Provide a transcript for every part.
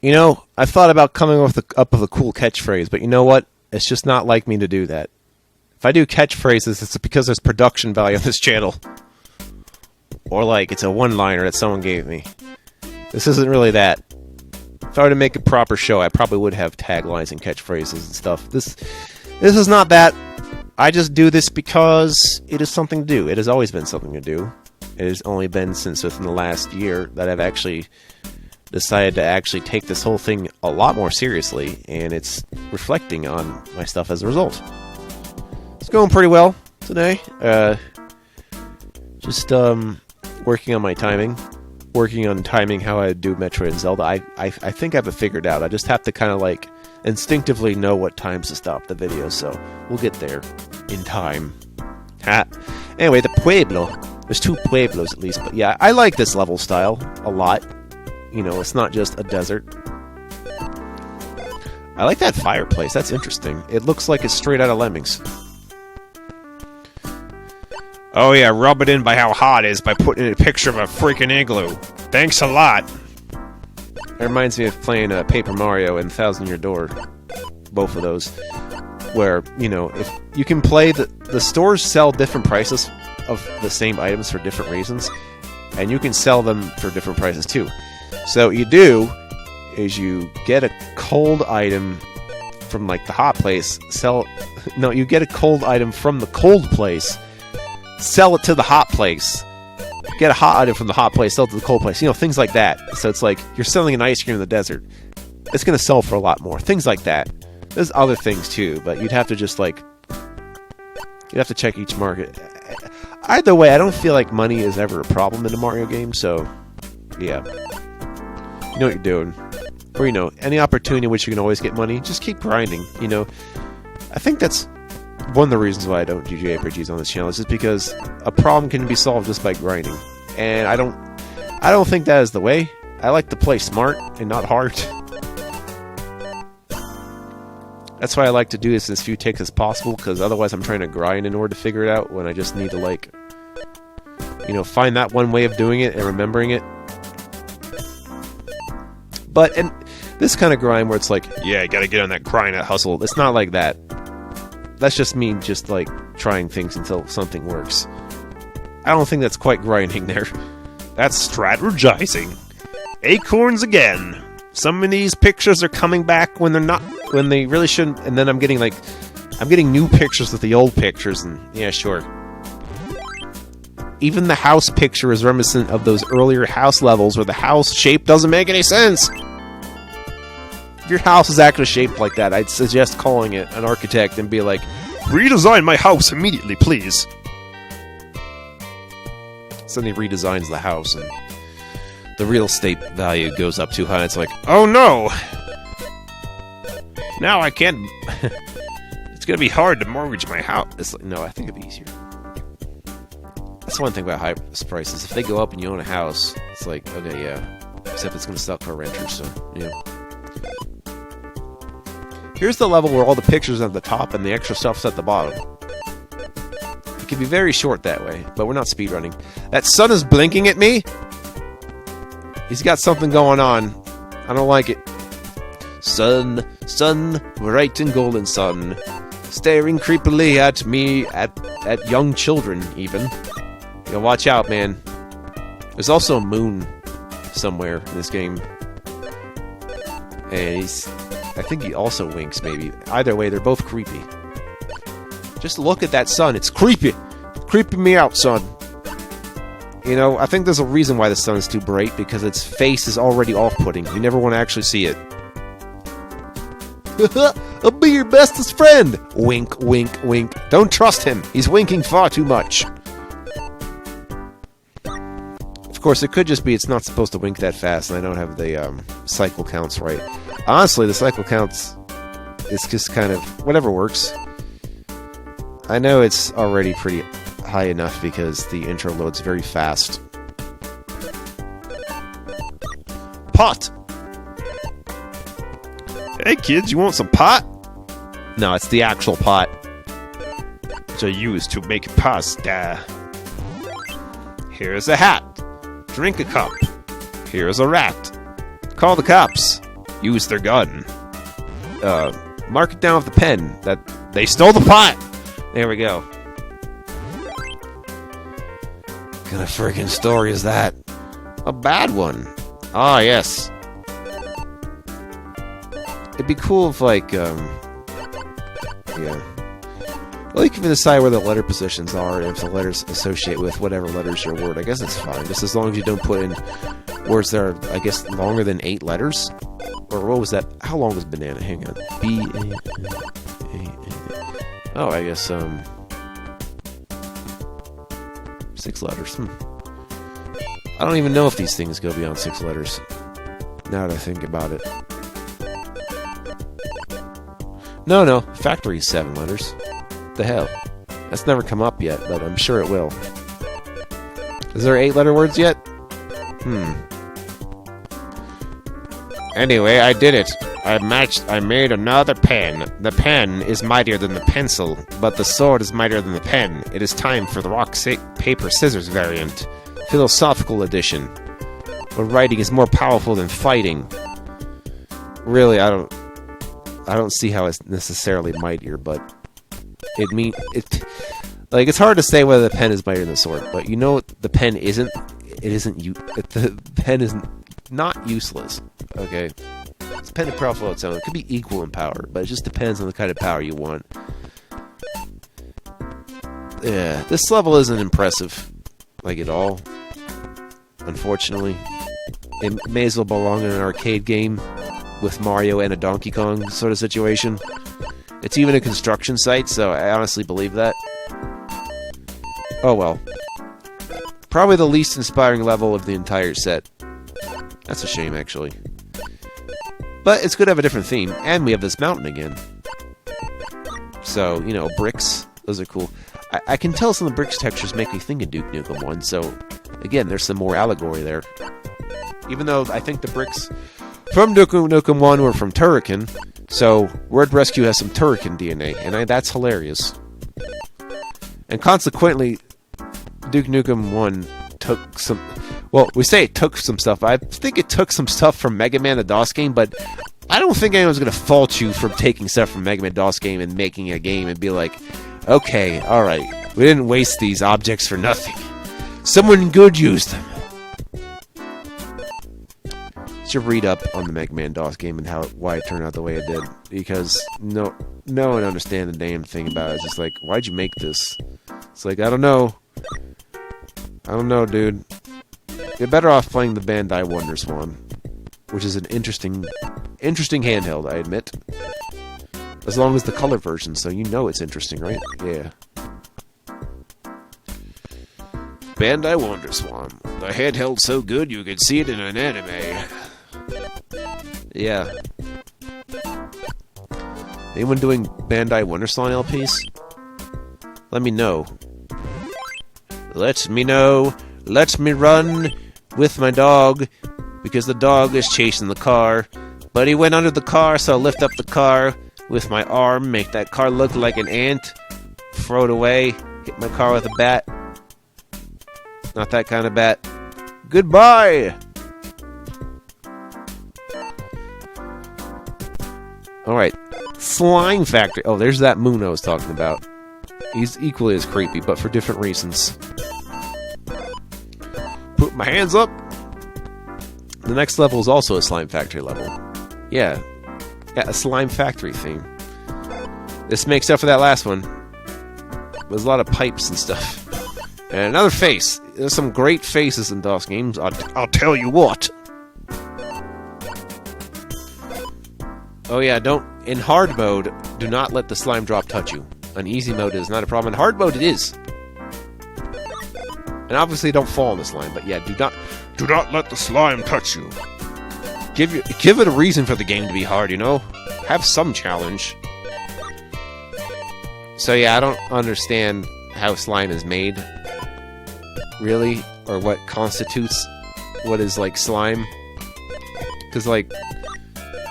You know, I thought about coming up with a cool catchphrase, but you know what? It's just not like me to do that. If I do catchphrases, it's because there's production value on this channel. Or like, it's a one-liner that someone gave me. This isn't really that. If I were to make a proper show, I probably would have taglines and catchphrases and stuff. This is not that. I just do this because it is something to do. It has always been something to do. It has only been since within the last year that I've actually decided to actually take this whole thing a lot more seriously, and it's reflecting on my stuff as a result. It's going pretty well today. Just working on my timing. Working on timing how I do Metroid and Zelda. I think I have it figured out. I just have to kind of like instinctively know what times to stop the video, so we'll get there in time. Ha. Anyway, the Pueblo. There's 2 Pueblos at least, but yeah, I like this level style a lot. You know, it's not just a desert. I like that fireplace. That's interesting. It looks like it's straight out of Lemmings. Oh yeah, rub it in by how hot it is by putting in a picture of a freaking igloo. Thanks a lot. It reminds me of playing Paper Mario and Thousand Year Door. Both of those. Where, you know, if you can play... The stores sell different prices of the same items for different reasons. And you can sell them for different prices too. So what you do is you get a cold item from like the hot place. You get a cold item from the cold place. Sell it to the hot place. Get a hot item from the hot place, sell it to the cold place. You know, things like that. So it's like, you're selling an ice cream in the desert. It's going to sell for a lot more. Things like that. There's other things too, but you'd have to just like... You'd have to check each market. Either way, I don't feel like money is ever a problem in a Mario game, so... Yeah. You know what you're doing. Or, you know, any opportunity in which you can always get money, just keep grinding, you know. I think that's... one of the reasons why I don't do JRPGs on this channel is just because a problem can be solved just by grinding. And I don't think that is the way. I like to play smart and not hard. That's why I like to do this in as few takes as possible, because otherwise I'm trying to grind in order to figure it out when I just need to, like, you know, find that one way of doing it and remembering it. But, and this kind of grind where it's like, yeah, you gotta get on that grind, that hustle. It's not like that. That's just me just, like, trying things until something works. I don't think that's quite grinding there. That's strategizing. Acorns again. Some of these pictures are coming back when they're not, when they really shouldn't, and then I'm getting new pictures with the old pictures, and yeah, sure. Even the house picture is reminiscent of those earlier house levels where the house shape doesn't make any sense. If your house is actually shaped like that, I'd suggest calling it an architect and be like, redesign my house immediately, please. So then he redesigns the house, and the real estate value goes up too high. It's like, oh no! Now I can't... It's gonna be hard to mortgage my house. It's like, no, I think it'd be easier. That's one thing about high prices. If they go up and you own a house, it's like, okay, yeah. Except it's gonna suck for renters, so, yeah. Here's the level where all the pictures are at the top and the extra stuff's at the bottom. It can be very short that way, but we're not speedrunning. That sun is blinking at me? He's got something going on. I don't like it. Sun, sun, bright and golden sun, staring creepily at me, at young children, even. You know, watch out, man. There's also a moon somewhere in this game. And I think he also winks, maybe. Either way, they're both creepy. Just look at that sun. It's creepy. Creeping me out, son. You know, I think there's a reason why the sun is too bright, because its face is already off-putting. You never want to actually see it. I'll be your bestest friend! Wink, wink, wink. Don't trust him. He's winking far too much. Of course, it could just be it's not supposed to wink that fast, and I don't have the cycle counts right. Honestly, the cycle counts is just kind of whatever works. I know it's already pretty high enough because the intro loads very fast. Pot! Hey kids, you want some pot? No, it's the actual pot, which I use to make pasta. Here's a hat. Drink a cup. Here's a rat. Call the cops. use their gun. Mark it down with the pen that they stole the pot. There we go. What kind of friggin' story is that? A bad one. Ah, yes. It'd be cool if, like, yeah. Well, you can decide where the letter positions are, and if the letters associate with whatever letters your word. I guess it's fine, just as long as you don't put in words that are, I guess, longer than 8 letters. Or what was that? How long was banana? Hang on. B-A-N-A-N. Oh, I guess, 6 letters. I don't even know if these things go beyond 6 letters. Now that I think about it. No. Factory is 7 letters. The hell? That's never come up yet, but I'm sure it will. Is there 8-letter words yet? Anyway, I did it. I made another pen. The pen is mightier than the pencil, but the sword is mightier than the pen. It is time for the rock, paper, scissors variant. Philosophical edition. Where writing is more powerful than fighting. Really, I don't see how it's necessarily mightier, but it's hard to say whether the pen is mightier than the sword, but you know the pen isn't. The pen is not useless. Okay, it's a pen is powerful on its own. It could be equal in power, but it just depends on the kind of power you want. Yeah, this level isn't impressive, like at all. Unfortunately, it may as well belong in an arcade game with Mario and a Donkey Kong sort of situation. It's even a construction site, so I honestly believe that. Oh well. Probably the least inspiring level of the entire set. That's a shame, actually. But it's good to have a different theme, and we have this mountain again. So, you know, bricks, those are cool. I can tell some of the bricks textures make me think of Duke Nukem 1, so, again, there's some more allegory there. Even though I think the bricks from Duke Nukem 1 were from Turrican, so Word Rescue has some Turrican DNA, and that's hilarious. And consequently, Duke Nukem 1 took some... Well, we say it took some stuff. I think it took some stuff from Mega Man the DOS game, but I don't think anyone's going to fault you for taking stuff from Mega Man DOS game and making a game and be like, okay, alright, we didn't waste these objects for nothing. Someone good used them. Should read up on the Mega Man DOS game and why it turned out the way it did, because no one understands the damn thing about it. It's just like, why'd you make this? It's like, I don't know, dude. You're better off playing the Bandai Wonder Swan, which is an interesting handheld, I admit. As long as the color version, so you know it's interesting, right? Yeah. Bandai Wonder Swan. The handheld so good you could see it in an anime. Yeah. Anyone doing Bandai Wonder Swan LPs? Let me know. Let me know. Let me run with my dog, because the dog is chasing the car. But he went under the car, so I lift up the car with my arm, make that car look like an ant, throw it away, hit my car with a bat. Not that kind of bat. Goodbye! Alright. Slime Factory. Oh, there's that moon I was talking about. He's equally as creepy, but for different reasons. Put my hands up! The next level is also a Slime Factory level. Yeah, a Slime Factory theme. This makes up for that last one. There's a lot of pipes and stuff. And another face. There's some great faces in DOS games, I'll tell you what. Oh yeah, in hard mode, do not let the slime drop touch you. On easy mode, it is not a problem. In hard mode, it is. And obviously, don't fall in the slime, but yeah, do not let the slime touch you. Give it a reason for the game to be hard, you know? Have some challenge. So yeah, I don't understand how slime is made, really, or what constitutes what is, like, slime. Because, like,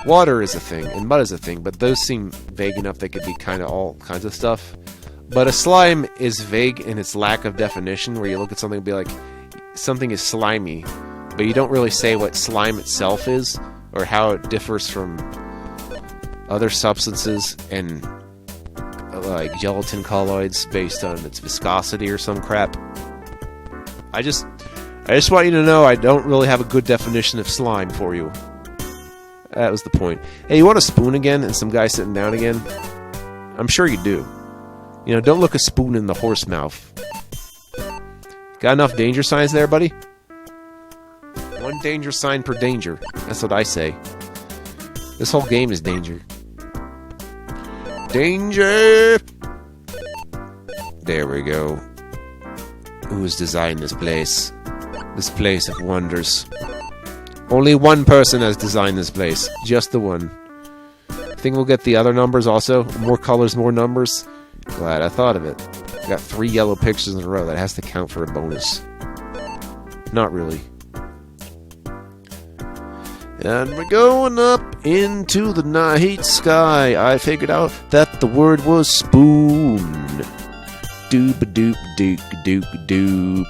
water is a thing, and mud is a thing, but those seem vague enough they could be kind of all kinds of stuff. But a slime is vague in its lack of definition, where you look at something and be like, something is slimy, but you don't really say what slime itself is, or how it differs from other substances and like gelatin colloids based on its viscosity or some crap. I just want you to know I don't really have a good definition of slime for you. That was the point. Hey, you want a spoon again and some guy sitting down again? I'm sure you do. You know, don't look a spoon in the horse mouth. Got enough danger signs there, buddy? One danger sign per danger. That's what I say. This whole game is danger. Danger! There we go. Who's designed this place? This place of wonders. Only one person has designed this place. Just the one. Think we'll get the other numbers also? More colors, more numbers? Glad I thought of it. Got 3 yellow pictures in a row. That has to count for a bonus. Not really. And we're going up into the night sky. I figured out that the word was spoon. Doop-a-doop-doop-a-doop-a-doop.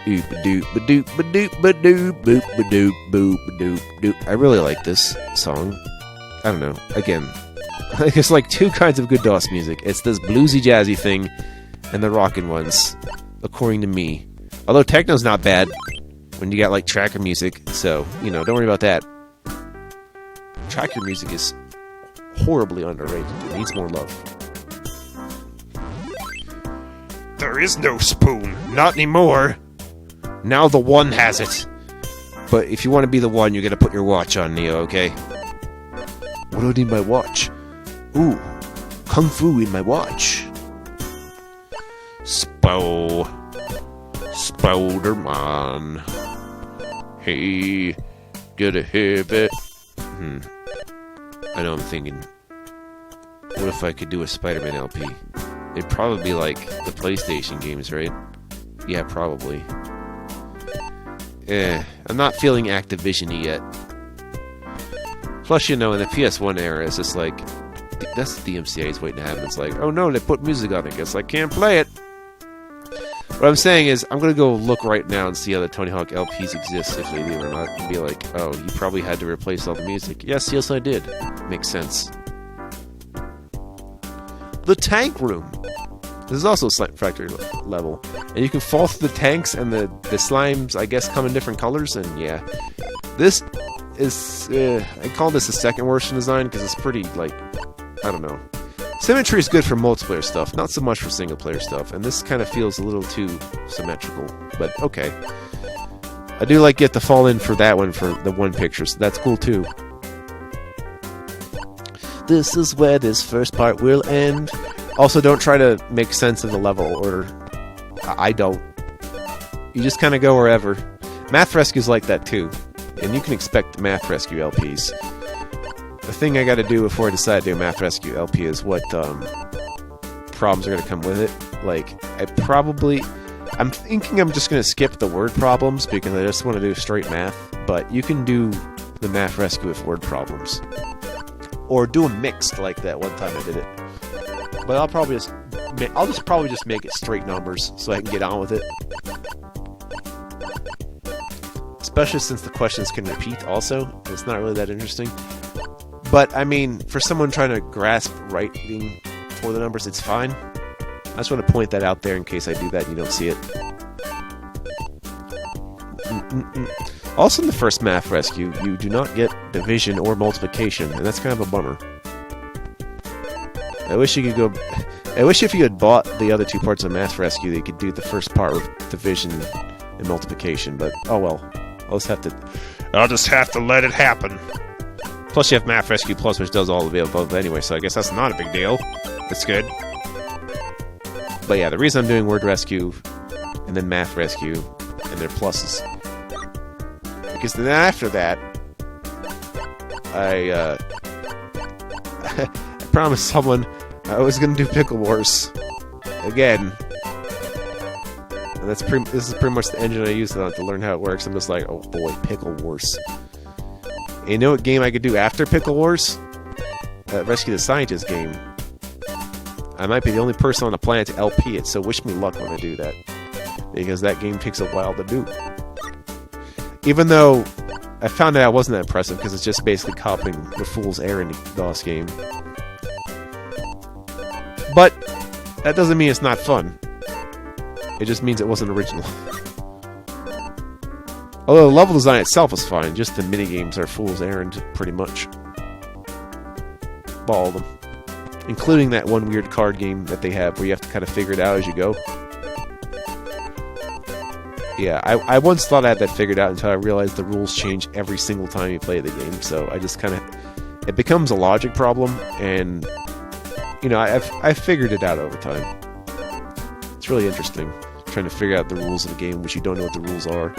Doop-a-doop-a-doop-a-doop-a-doop-a-doop-a-doop-a-doop. I really like this song. I don't know. Again, there's like 2 kinds of good DOS music. It's this bluesy jazzy thing and the rockin' ones, according to me. Although techno's not bad when you got like tracker music, so, you know, don't worry about that. Tracker music is horribly underrated. It needs more love. There is no spoon. Not anymore. Now the one has it. But if you want to be the one, you gotta put your watch on, Neo, okay? What do I need my watch? Ooh, Kung Fu in my watch. Spider-Man. Hey, get a habit. I know I'm thinking, what if I could do a Spider-Man LP? It'd probably be like the PlayStation games, right? Yeah, probably. I'm not feeling Activision-y yet. Plus, you know, in the PS1 era, it's just like, that's the DMCA's waiting to happen. It's like, oh no, they put music on it. Guess I can't play it. What I'm saying is, I'm gonna go look right now and see how the Tony Hawk LPs exist, if they do or not, and be like, oh, you probably had to replace all the music. Yes, I did. Makes sense. The tank room. This is also a slime factory level. And you can fall through the tanks, and the slimes, I guess, come in different colors, and yeah. This is, I call this the second worst in design, because it's pretty, like, I don't know. Symmetry is good for multiplayer stuff, not so much for single-player stuff, and this kind of feels a little too symmetrical, but okay. I do like get to fall in for that one, for the one picture, so that's cool too. This is where this first part will end. Also, don't try to make sense of the level order. I don't. You just kind of go wherever. Math Rescue's like that too, and you can expect Math Rescue LPs. The thing I gotta do before I decide to do a Math Rescue LP is what problems are gonna come with it. Like, I'm thinking I'm just gonna skip the word problems because I just want to do straight math, but you can do the Math Rescue with word problems. Or do a mixed like that one time I did it. But I'll probably just make it straight numbers so I can get on with it. Especially since the questions can repeat also. It's not really that interesting. But, I mean, for someone trying to grasp writing for the numbers, it's fine. I just want to point that out there in case I do that and you don't see it. Also in the first Math Rescue, you do not get division or multiplication, and that's kind of a bummer. I wish if you had bought the other 2 parts of Math Rescue, that you could do the first part with division and multiplication, but oh well. I'll just have to let it happen. Plus you have Math Rescue Plus, which does all of the above anyway, so I guess that's not a big deal. It's good. But yeah, the reason I'm doing Word Rescue and then Math Rescue and their pluses, because then after that, I promised someone I was going to do Pickle Wars again. And this is pretty much the engine I use to learn how it works. I'm just like, oh boy, Pickle Wars. And you know what game I could do after Pickle Wars? Rescue the Scientist game. I might be the only person on the planet to LP it, so wish me luck when I do that. Because that game takes a while to do. Even though I found out it wasn't that impressive because it's just basically copying the Fool's Errand DOS game. But that doesn't mean it's not fun. It just means it wasn't original. Although the level design itself is fine, just the minigames are Fool's Errand, pretty much. All of them. Including that one weird card game that they have where you have to kind of figure it out as you go. Yeah, I once thought I had that figured out until I realized the rules change every single time you play the game, so I just kind of... It becomes a logic problem, and... You know, I've figured it out over time. It's really interesting, trying to figure out the rules of a game which you don't know what the rules are.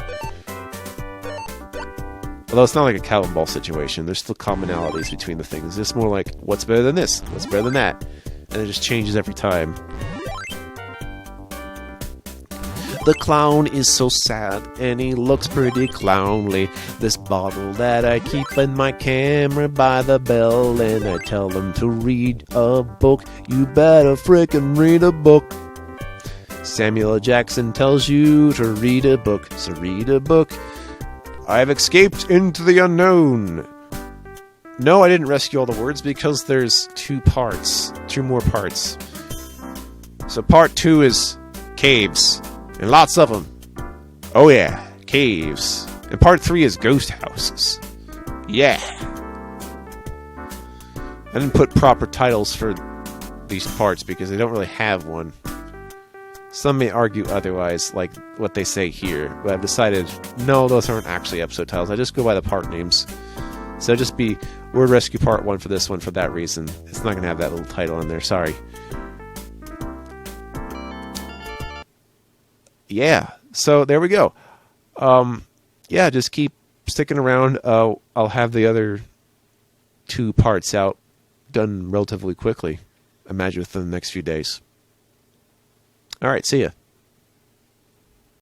Although it's not like a cow and ball situation, there's still commonalities between the things. It's more like, what's better than this? What's better than that? And it just changes every time. The clown is so sad, and he looks pretty clownly. This bottle that I keep in my camera by the bell, and I tell him to read a book. You better frickin' read a book. Samuel L. Jackson tells you to read a book, so read a book. I've escaped into the unknown. No, I didn't rescue all the words because there's 2 more parts. So part 2 is caves. And lots of them. Oh yeah, caves. And part 3 is ghost houses. Yeah. I didn't put proper titles for these parts because they don't really have one. Some may argue otherwise, like what they say here, but I've decided, no, those aren't actually episode titles. I just go by the part names. So just be Word Rescue Part 1 for this one for that reason. It's not going to have that little title in there, sorry. Yeah, so there we go. Yeah, just keep sticking around. I'll have the other 2 parts out done relatively quickly. Imagine within the next few days. Alright, see ya.